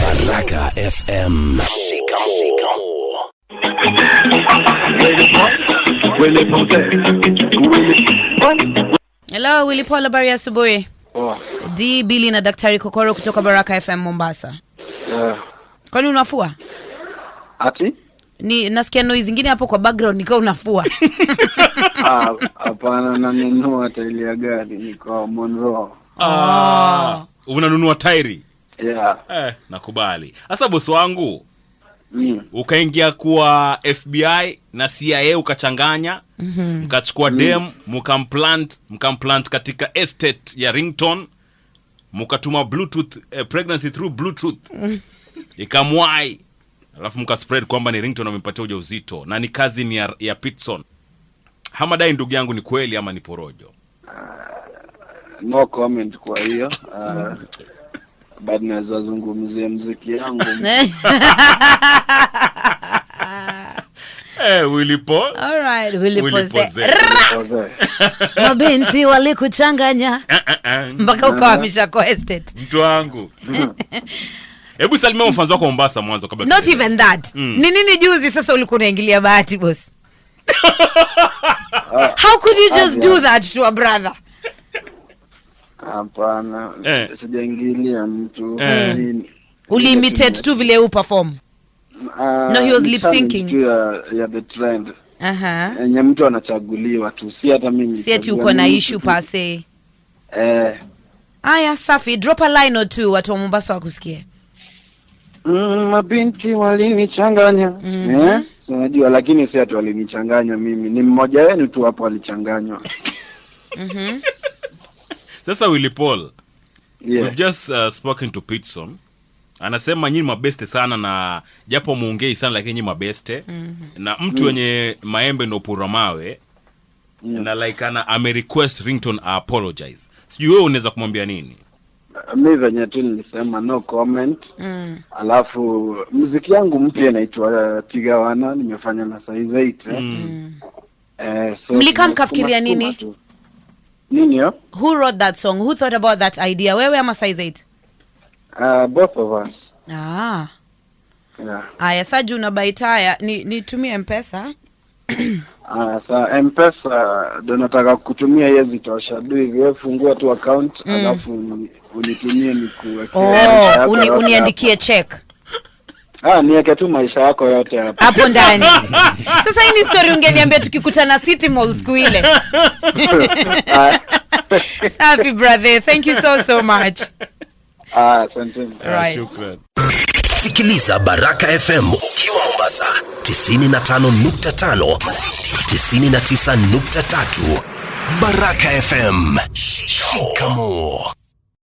Baraka FM. Hello, Willy Paul, habari asubuhi. D Billy na Daktari Kokoro kutoka Baraka FM Mombasa. Kwani unafua? Ati? Ni nasikia noise zingine hapo kwa background nikao unafua. Hapana, nanunua tairi ya gari niko Monroe. Unanunua tairi? Yeah. Nakubali. Sasa bosi wangu, ukaingia kwa FBI na CIA ukachanganya, mkachukua dem, mkamplant katika estate ya Ringtone, mkatuma Bluetooth pregnancy through Bluetooth. Ikamwai. Alafu mkaspread kwamba ni Ringtone amempatia ujauzito na ni kazi ni ya Pitson. Hamadai ndugu yangu, ni kweli ama ni porojo? No comment kwa hiyo. Bado naweza zungumzia muziki yangu. Willy Paul. All right, Willy Paul. Mabinti walikuchanganya mpaka ukahamisha kwa estate. Mtu wangu. Hebu salimia mfano wako Mombasa mwanzo kabla. Not even that. Ni nini juzi sasa ulikuwa unaingilia bahati boss? How could you just do that to a brother? Hapana, sijaingilia mtu. Uliimitate tu vile u perform. No, he was lip syncing. Yeah, the trend. Yenye mtu anachaguliwa tu, si hata mimi. Si ati uko na issue per se. Aya, safi, drop a line or two watu wa Mombasa wakusikie. Mabinti walinichanganya. So unajua, lakini si ati walinichanganya mimi. Ni mmoja wenu tu hapo alichanganywa. Sasa Willy Paul, we've just spoken to Pitson. Anasema nyinyi mabeste sana, na japo muongei sana lakini nyinyi mabeste. Na mtu wenye maembe ndo pura mawe. Na like ame request Ringtone apologize. Sijui wewe unaweza kumwambia nini? Mimi venye tu nilisema no comment. Alafu muziki yangu mpya inaitwa Tigawana, nimefanya na size 8. So Mlika mkafikiria nini? Nini yo? Who wrote that song? Who thought about that idea? Wewe ama size 8? Both of us. Yeah. Aya, saju unabaitaya nitumie M-Pesa. Sa M-Pesa ndo nataka kutumia yezi tosha. Do hivyo, fungua tu account alafu unitumie nikuwekea. Uniandikie check. Niweke tu maisha yako yote hapo ndani. Sasa hii ni story ungeniambia tukikutana City Mall siku ile. Safi brother, thank you so much. Asante. Shukran. Sikiliza Baraka FM ukiwa Mombasa 95.5, 99.3. Baraka FM. Shikamo.